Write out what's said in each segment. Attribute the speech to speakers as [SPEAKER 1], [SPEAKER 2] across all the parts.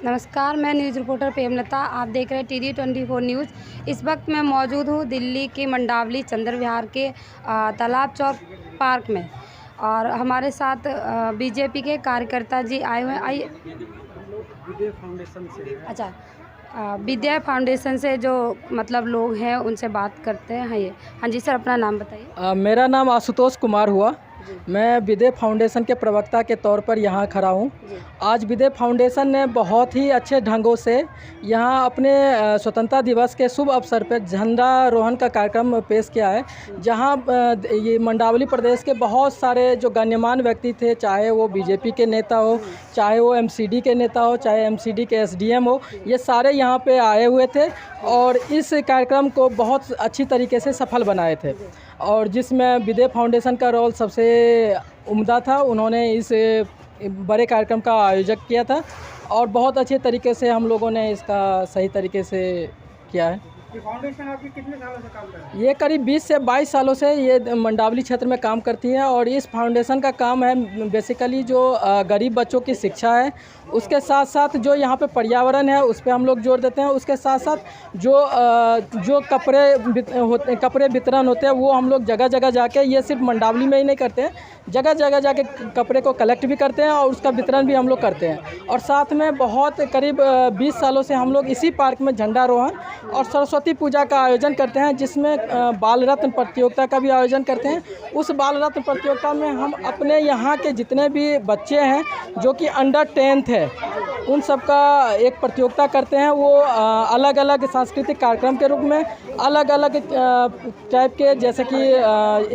[SPEAKER 1] नमस्कार, मैं news reporter Premlata. आप देख रहे हैं TD24 न्यूज़। इस वक्त मैं मौजूद हूँ दिल्ली के मंडावली चंद्र विहार के तालाब चौक पार्क में, और हमारे साथ बीजेपी के कार्यकर्ता जी आए हुए हैं। आइए।
[SPEAKER 2] विद्या फाउंडेशन से।
[SPEAKER 1] अच्छा, विद्या फाउंडेशन से जो मतलब लोग हैं उनसे बात करते हैं। हाँ जी सर, अपना नाम बताइए।
[SPEAKER 2] मेरा नाम आशुतोष कुमार हुआ। मैं विद्या फाउंडेशन के प्रवक्ता के तौर पर यहाँ खड़ा हूँ। आज विद्या फाउंडेशन ने बहुत ही अच्छे ढंगों से यहाँ अपने स्वतंत्रता दिवस के शुभ अवसर पर झंडारोहण का कार्यक्रम पेश किया है, जहाँ ये मंडावली प्रदेश के बहुत सारे जो गण्यमान्य व्यक्ति थे, चाहे वो बीजेपी के नेता हो, चाहे वो MCD के नेता हो, चाहे MCD के SDM हो, ये सारे यहाँ पे आए हुए थे और इस कार्यक्रम को बहुत अच्छी तरीके से सफल बनाए थे। और जिसमें विद्या फाउंडेशन का रोल सबसे उम्दा था। उन्होंने इस बड़े कार्यक्रम का आयोजन किया था और बहुत अच्छे तरीके से हम लोगों ने इसका सही तरीके से किया है।
[SPEAKER 3] ये फाउंडेशन आपकी कितने सालों से काम कर रहा है?
[SPEAKER 2] ये करीब 20 से 22 सालों से ये मंडावली क्षेत्र में काम करती है और इस फाउंडेशन का काम है बेसिकली जो गरीब बच्चों की शिक्षा है, उसके साथ साथ जो यहाँ पे पर्यावरण है उस पर हम लोग जोर देते हैं। उसके साथ साथ जो कपड़े वितरण होते हैं वो हम लोग जगह जगह जाके, ये सिर्फ मंडावली में ही नहीं करते हैं, जगह जगह जाके कपड़े को कलेक्ट भी करते हैं और उसका वितरण भी हम लोग करते हैं। और साथ में बहुत करीब 20 सालों से हम लोग इसी पार्क में झंडारोहण और सरस्वती पूजा का आयोजन करते हैं, जिसमें बाल रत्न प्रतियोगिता का भी आयोजन करते हैं। उस बाल रत्न प्रतियोगिता में हम अपने यहाँ के जितने भी बच्चे हैं जो कि अंडर 10th है, उन सब का एक प्रतियोगिता करते हैं। वो अलग अलग सांस्कृतिक कार्यक्रम के रूप में अलग अलग टाइप के, जैसे कि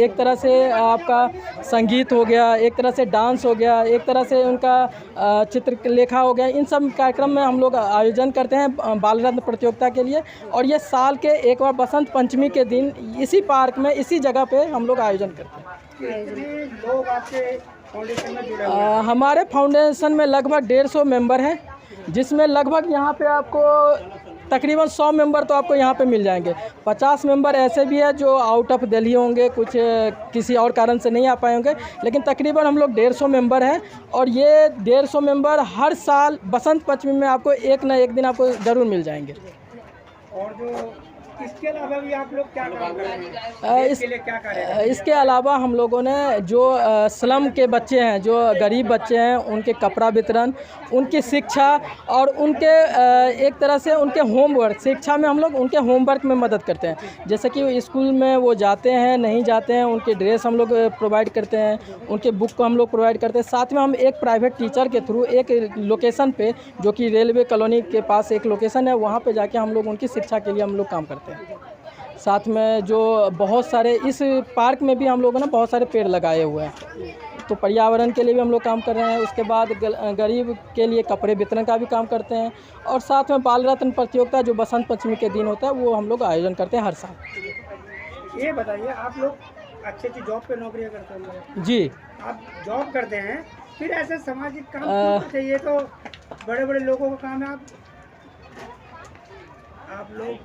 [SPEAKER 2] एक तरह से आपका संगीत हो गया, एक तरह से डांस हो गया, एक तरह से उनका चित्रलेखा हो गया, इन सब कार्यक्रम में हम लोग आयोजन करते हैं बाल रत्न प्रतियोगिता के लिए। और ये साल के एक बार बसंत पंचमी के दिन इसी पार्क में, इसी जगह पे हम लोग आयोजन करते हैं।
[SPEAKER 3] कितने लोग आपके फाउंडेशन में जुड़े हुए हैं?
[SPEAKER 2] हमारे फाउंडेशन में लगभग 150 मेंबर हैं, जिसमें लगभग यहाँ पे आपको तकरीबन 100 मेंबर तो आपको यहाँ पे मिल जाएंगे। 50 मेंबर ऐसे भी है जो आउट ऑफ दिल्ली होंगे, कुछ किसी और कारण से नहीं आ पाए होंगे, लेकिन तकरीबन हम लोग 150 मेंबर हैं। और ये 150 मेंबर हर साल बसंत पंचमी में आपको एक ना एक दिन आपको ज़रूर मिल जाएंगे।
[SPEAKER 3] और जो इसके अलावा भी आप लोग क्या काम कर रहे हैं? इसके लिए क्या कर रहे हैं?
[SPEAKER 2] इसके अलावा हम लोगों ने जो स्लम के बच्चे हैं, जो गरीब बच्चे हैं, उनके कपड़ा वितरण, उनकी शिक्षा और उनके एक तरह से उनके होमवर्क, शिक्षा में हम लोग उनके होमवर्क में मदद करते हैं। जैसे कि स्कूल में वो जाते हैं नहीं जाते हैं, उनके ड्रेस हम लोग प्रोवाइड करते हैं, उनके बुक को हम लोग प्रोवाइड करते हैं। साथ में हम एक प्राइवेट टीचर के थ्रू एक लोकेशन पे, जो कि रेलवे कॉलोनी के पास एक लोकेशन है, वहाँ पे जाके हम लोग उनकी शिक्षा के लिए हम लोग काम करते हैं। साथ में जो बहुत सारे इस पार्क में भी हम लोगों ने बहुत सारे पेड़ लगाए हुए हैं, तो पर्यावरण के लिए भी हम लोग काम कर रहे हैं। उसके बाद गरीब के लिए कपड़े वितरण का भी काम करते हैं। और साथ में बाल रत्न प्रतियोगिता जो बसंत पंचमी के दिन होता है वो हम लोग आयोजन करते हैं हर साल।
[SPEAKER 3] ये बताइए, आप लोग अच्छी जॉब पे नौकरियां करते हैं?
[SPEAKER 2] जी,
[SPEAKER 3] आप जॉब करते हैं, फिर ऐसे सामाजिक काम क्यों करते हैं? ये तो बड़े बड़े लोगों का काम है। आप लोग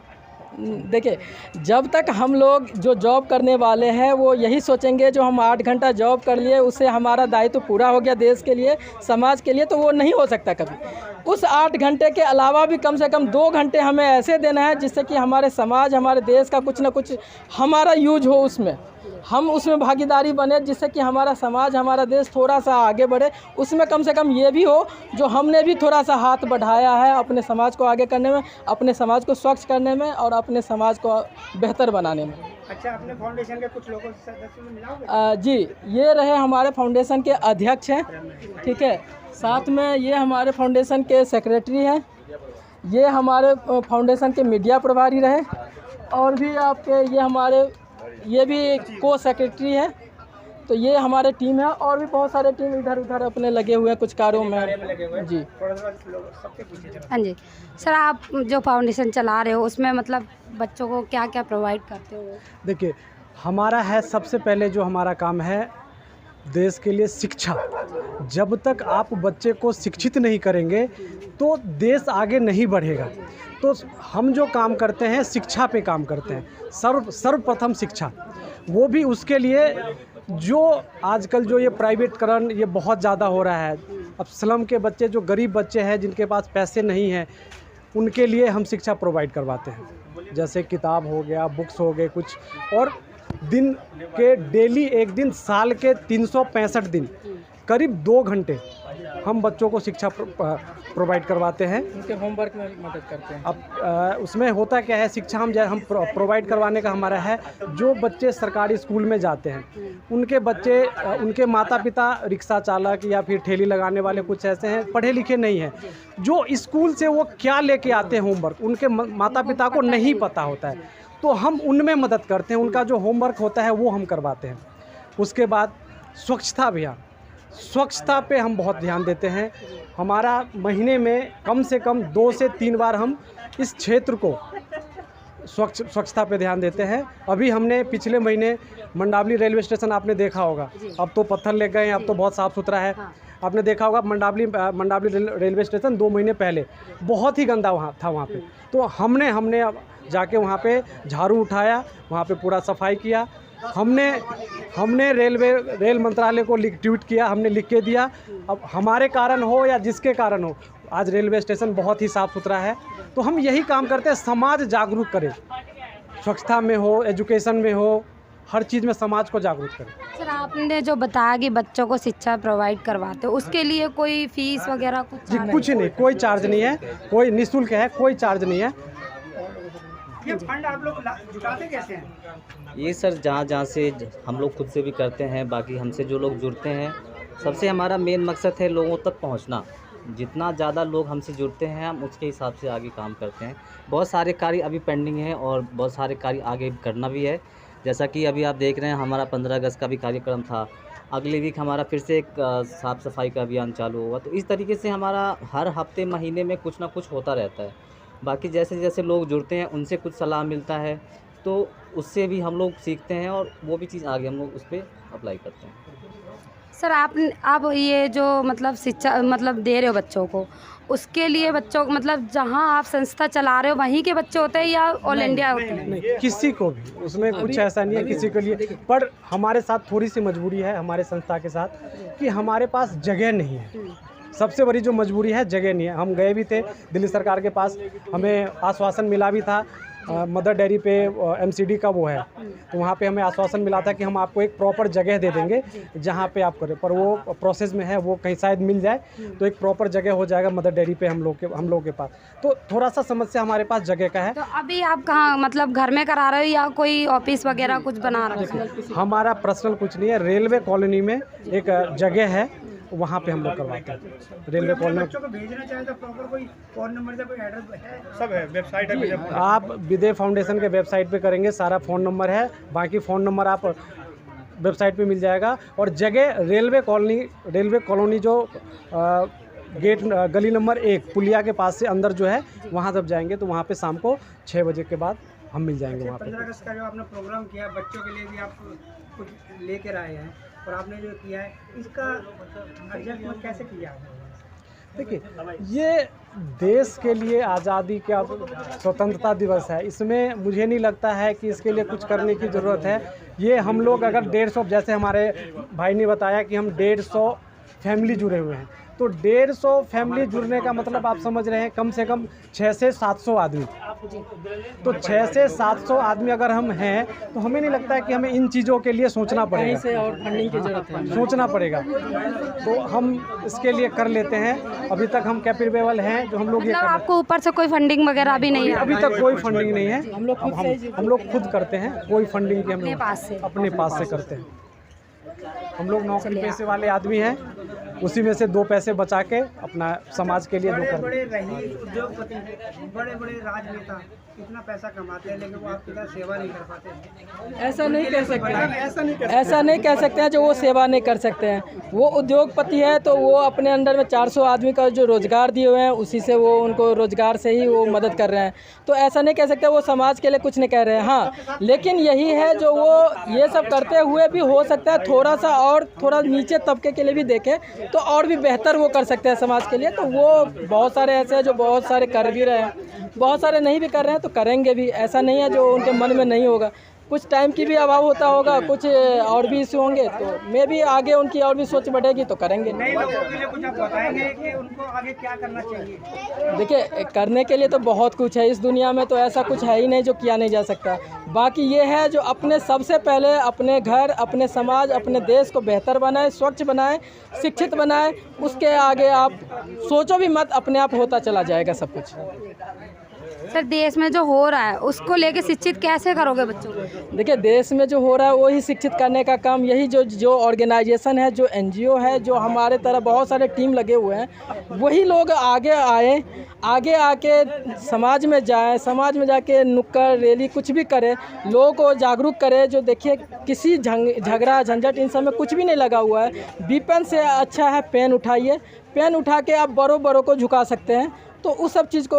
[SPEAKER 2] देखिए, जब तक हम लोग जो जॉब करने वाले हैं वो यही सोचेंगे जो हम 8 घंटा जॉब कर लिए उससे हमारा दायित्व पूरा हो गया देश के लिए, समाज के लिए, तो वो नहीं हो सकता कभी। उस 8 घंटे के अलावा भी कम से कम 2 घंटे हमें ऐसे देना है जिससे कि हमारे समाज, हमारे देश का कुछ ना कुछ हमारा यूज हो, उसमें हम उसमें भागीदारी बने, जिससे कि हमारा समाज, हमारा देश थोड़ा सा आगे बढ़े। उसमें कम से कम ये भी हो जो हमने भी थोड़ा सा हाथ बढ़ाया है अपने समाज को आगे करने में, अपने समाज को स्वच्छ करने में और अपने समाज को बेहतर बनाने में।
[SPEAKER 3] अच्छा, अपने फाउंडेशन के कुछ लोगों से सदस्यों में मिलाओगे?
[SPEAKER 2] जी, ये रहे हमारे फाउंडेशन के अध्यक्ष हैं, ठीक है। साथ में ये हमारे फाउंडेशन के सेक्रेटरी हैं, ये हमारे फाउंडेशन के मीडिया प्रभारी रहे, और भी आपके ये भी को सेक्रेटरी है। तो ये हमारे टीम है, और भी बहुत सारे टीम इधर उधर अपने लगे हुए हैं कुछ कार्यों में। जी,
[SPEAKER 1] हाँ जी सर, आप जो फाउंडेशन चला रहे हो उसमें मतलब बच्चों को क्या क्या प्रोवाइड करते हो?
[SPEAKER 4] देखिए, हमारा है सबसे पहले जो हमारा काम है देश के लिए शिक्षा। जब तक आप बच्चे को शिक्षित नहीं करेंगे तो देश आगे नहीं बढ़ेगा। तो हम जो काम करते हैं शिक्षा पे काम करते हैं, सर्वप्रथम शिक्षा। वो भी उसके लिए जो आजकल जो ये प्राइवेटकरण ये बहुत ज़्यादा हो रहा है, अब स्लम के बच्चे, जो गरीब बच्चे हैं जिनके पास पैसे नहीं हैं, उनके लिए हम शिक्षा प्रोवाइड करवाते हैं। जैसे किताब हो गया, बुक्स हो गए कुछ, और दिन के डेली, एक दिन साल के 365 दिन करीब 2 घंटे हम बच्चों को शिक्षा प्रोवाइड करवाते हैं।
[SPEAKER 2] उनके होमवर्क में मदद करते हैं।
[SPEAKER 4] अब उसमें होता क्या है, शिक्षा हम प्रोवाइड करवाने का हमारा है, जो बच्चे सरकारी स्कूल में जाते हैं उनके बच्चे, उनके माता पिता रिक्शा चालक या फिर ठेली लगाने वाले कुछ ऐसे हैं, पढ़े लिखे नहीं हैं, जो स्कूल से वो क्या लेके आते हैं होमवर्क उनके माता पिता को नहीं पता होता है, तो हम उनमें मदद करते हैं। उनका जो होमवर्क होता है वो हम करवाते हैं। उसके बाद स्वच्छता अभियान, स्वच्छता पे हम बहुत ध्यान देते हैं। हमारा महीने में कम से कम 2 से 3 बार हम इस क्षेत्र को स्वच्छता पे ध्यान देते हैं। अभी हमने पिछले महीने मंडावली रेलवे स्टेशन आपने देखा होगा, अब तो पत्थर ले गए हैं, अब तो बहुत साफ़ सुथरा है। आपने देखा होगा मंडावली रेलवे स्टेशन 2 महीने पहले बहुत ही गंदा वहाँ पे, तो हमने जाके वहाँ पे झाड़ू उठाया, वहाँ पे पूरा सफाई किया। हमने रेल मंत्रालय को ट्वीट किया, हमने लिख के दिया। अब हमारे कारण हो या जिसके कारण हो, आज रेलवे स्टेशन बहुत ही साफ़ सुथरा है। तो हम यही काम करते हैं, समाज जागरूक करें, स्वच्छता में हो, एजुकेशन में हो, हर चीज़ में समाज को जागरूक करें।
[SPEAKER 1] सर, आपने जो बताया कि बच्चों को शिक्षा प्रोवाइड करवाते हो, उसके लिए कोई फीस वगैरह कुछ?
[SPEAKER 4] जी कुछ नहीं, कोई चार्ज नहीं है, कोई निःशुल्क है, कोई चार्ज नहीं है।
[SPEAKER 3] ये फंड आप लोग जुटाते कैसे हैं?
[SPEAKER 5] ये सर जहाँ से हम लोग खुद से भी करते हैं, बाकी हमसे जो लोग जुड़ते हैं, सबसे हमारा मेन मकसद है लोगों तक पहुँचना। जितना ज़्यादा लोग हमसे जुड़ते हैं हम उसके हिसाब से आगे काम करते हैं। बहुत सारे कार्य अभी पेंडिंग हैं और बहुत सारे कार्य आगे करना भी है। जैसा कि अभी आप देख रहे हैं, हमारा 15 अगस्त का भी कार्यक्रम था, अगले वीक हमारा फिर से एक साफ़ सफाई का अभियान चालू होगा। तो इस तरीके से हमारा हर हफ्ते महीने में कुछ ना कुछ होता रहता है। बाकी जैसे जैसे लोग जुड़ते हैं उनसे कुछ सलाह मिलता है, तो उससे भी हम लोग सीखते हैं और वो भी चीज़ आगे हम लोग उस पर अप्लाई करते हैं।
[SPEAKER 1] सर, आप ये जो मतलब शिक्षा मतलब दे रहे हो बच्चों को, उसके लिए बच्चों को मतलब जहाँ आप संस्था चला रहे हो वहीं के बच्चे होते हैं या ऑल इंडिया होते हैं?
[SPEAKER 4] नहीं, किसी को भी, उसमें कुछ ऐसा नहीं है किसी के लिए। पर हमारे साथ थोड़ी सी मजबूरी है हमारे संस्था के साथ कि हमारे पास जगह नहीं है। सबसे बड़ी जो मजबूरी है, जगह नहीं है। हम गए भी थे दिल्ली सरकार के पास, हमें आश्वासन मिला भी था, मदर डेयरी पे MCD का वो है, तो वहाँ पे हमें आश्वासन मिला था कि हम आपको एक प्रॉपर जगह दे देंगे जहाँ पे आप करें, पर वो प्रोसेस में है, वो कहीं शायद मिल जाए तो एक प्रॉपर जगह हो जाएगा मदर डेयरी पे हम लोग के पास। तो थोड़ा सा समस्या हमारे पास जगह का है।
[SPEAKER 1] तो अभी आप कहाँ मतलब घर में करा रहे हो या कोई ऑफिस वगैरह कुछ बना रहे हो?
[SPEAKER 4] हमारा पर्सनल कुछ नहीं है, रेलवे कॉलोनी में एक जगह है, वहाँ पे हम लोग करवाते हैं। रेलवे कॉलोनी
[SPEAKER 3] बच्चों को भेजना चाहे तो प्रॉपर कोई फ़ोन नंबर से, कोई एड्रेस है? सब है, वेबसाइट है।
[SPEAKER 4] आप विदय फाउंडेशन के वेबसाइट पे करेंगे, सारा फ़ोन नंबर है, बाकी फ़ोन नंबर आप वेबसाइट पे मिल जाएगा। और जगह रेलवे कॉलोनी जो गेट गली नंबर 1 पुलिया के पास से अंदर जो है, वहाँ जब जाएंगे तो वहाँ पे शाम को 6 बजे के बाद हम मिल जाएंगे वहाँ पे।
[SPEAKER 3] 15 अगस्त का जो आपने प्रोग्राम किया, बच्चों के लिए भी आप कुछ लेकर आए हैं और आपने जो किया है, इसका एडजस्टमेंट कैसे किया है?
[SPEAKER 4] देखिए, ये देश के लिए आज़ादी का स्वतंत्रता दिवस है, इसमें मुझे नहीं लगता है कि इसके लिए कुछ करने की ज़रूरत है। ये हम लोग अगर 150, जैसे हमारे भाई ने बताया कि हम 150 फैमिली जुड़े हुए हैं, तो 150 फैमिली जुड़ने का मतलब आप समझ रहे हैं कम से कम 6 से 700 आदमी। तो 6 से 700 आदमी अगर हम हैं तो हमें नहीं लगता है कि हमें इन चीज़ों के लिए सोचना पड़ेगा,
[SPEAKER 2] से और फंडिंग की जरूरत है,
[SPEAKER 4] सोचना पड़ेगा। तो हम इसके लिए कर लेते हैं। अभी तक हम कैपेबल हैं जो हम लोग ये
[SPEAKER 1] मतलब
[SPEAKER 4] कर लेते
[SPEAKER 1] आपको ऊपर से कोई फंडिंग वगैरह भी नहीं
[SPEAKER 4] हैं।
[SPEAKER 1] है?
[SPEAKER 4] अभी तक कोई फंडिंग नहीं है, हम लोग खुद करते हैं, कोई फंडिंग की हम
[SPEAKER 1] अपने पास से
[SPEAKER 4] करते हैं। हम लोग नौकरी पेशे वाले आदमी हैं, उसी में से 2 पैसे बचा के अपना समाज के लिए दो करते हैं।
[SPEAKER 3] बड़े रईस, उद्योगपति, बड़े राजनेता इतना पैसा कमाते हैं लेकिन वो आपकी तरह सेवा नहीं कर पाते।
[SPEAKER 2] ऐसा नहीं कह सकते हैं जो वो सेवा नहीं कर सकते हैं। वो उद्योगपति है तो वो अपने अंडर में 400 आदमी का जो रोज़गार दिए हुए हैं उसी से वो उनको रोज़गार से ही वो मदद कर रहे हैं। तो ऐसा नहीं कह सकते वो समाज के लिए कुछ नहीं कह रहे हैं। हाँ, लेकिन यही है जो वो ये सब करते हुए भी हो सकता है थोड़ा सा और थोड़ा नीचे तबके के लिए भी देखें तो और भी बेहतर वो कर सकते हैं समाज के लिए। तो वो बहुत सारे ऐसे हैं जो बहुत सारे कर भी रहे हैं, बहुत सारे नहीं भी कर रहे हैं तो करेंगे भी। ऐसा नहीं है जो उनके मन में नहीं होगा। कुछ टाइम की भी अभाव होता होगा, कुछ और भी इशू होंगे, तो मैं भी आगे उनकी और भी सोच बढ़ेगी तो करेंगे।
[SPEAKER 3] नए लोगों के लिए कुछ आप बताएंगे कि उनको आगे क्या करना चाहिए?
[SPEAKER 2] देखिए, करने के लिए तो बहुत कुछ है इस दुनिया में, तो ऐसा कुछ है ही नहीं जो किया नहीं जा सकता। बाकी ये है जो अपने सबसे पहले अपने घर, अपने समाज, अपने देश को बेहतर बनाए, स्वच्छ बनाए, शिक्षित बनाए, उसके आगे आप सोचो भी मत, अपने आप होता चला जाएगा सब कुछ।
[SPEAKER 1] सर, देश में जो हो रहा है उसको लेके शिक्षित कैसे करोगे बच्चों को?
[SPEAKER 2] देखिए, देश में जो हो रहा है वही शिक्षित करने का काम, यही जो ऑर्गेनाइजेशन है, जो NGO है, जो हमारे तरह बहुत सारे टीम लगे हुए हैं, वही लोग आगे आए, आगे आके समाज में जाए, समाज में जाके नुक्कड़ रैली कुछ भी करे, लोगों को जागरूक करे। जो देखिए, किसी झगड़ा झंझट इन सब में कुछ भी नहीं लगा हुआ है। विपन से अच्छा है पेन उठाइए, पेन उठा के आप बड़ों को झुका सकते हैं। तो उस सब चीज़ को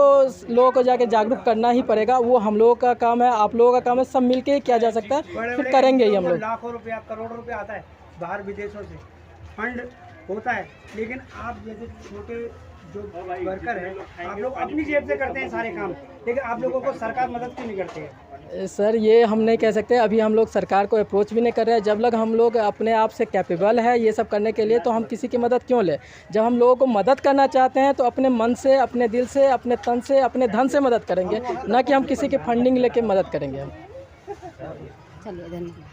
[SPEAKER 2] लोगों को जाके जागरूक करना ही पड़ेगा। वो हम लोगों का काम है, आप लोगों का काम है, सब मिलके ही किया जा सकता है, फिर करेंगे ही हम लोग।
[SPEAKER 3] लाखों रुपया, करोड़ों रुपया आता है बाहर विदेशों से, फंड होता है, लेकिन आप जैसे छोटे जो वर्कर हैं, आप लोग अपनी जेब से करते हैं सारे काम, लेकिन आप लोगों को सरकार मदद क्यों नहीं करती है?
[SPEAKER 2] सर, ये हम नहीं कह सकते। अभी हम लोग सरकार को अप्रोच भी नहीं कर रहे हैं। जब लग हम लोग अपने आप से कैपेबल है ये सब करने के लिए, तो हम किसी की मदद क्यों लें? जब हम लोगों को मदद करना चाहते हैं तो अपने मन से, अपने दिल से, अपने तन से, अपने धन से मदद करेंगे, ना कि हम किसी की फंडिंग लेके मदद करेंगे।
[SPEAKER 1] चलिए, धन्यवाद।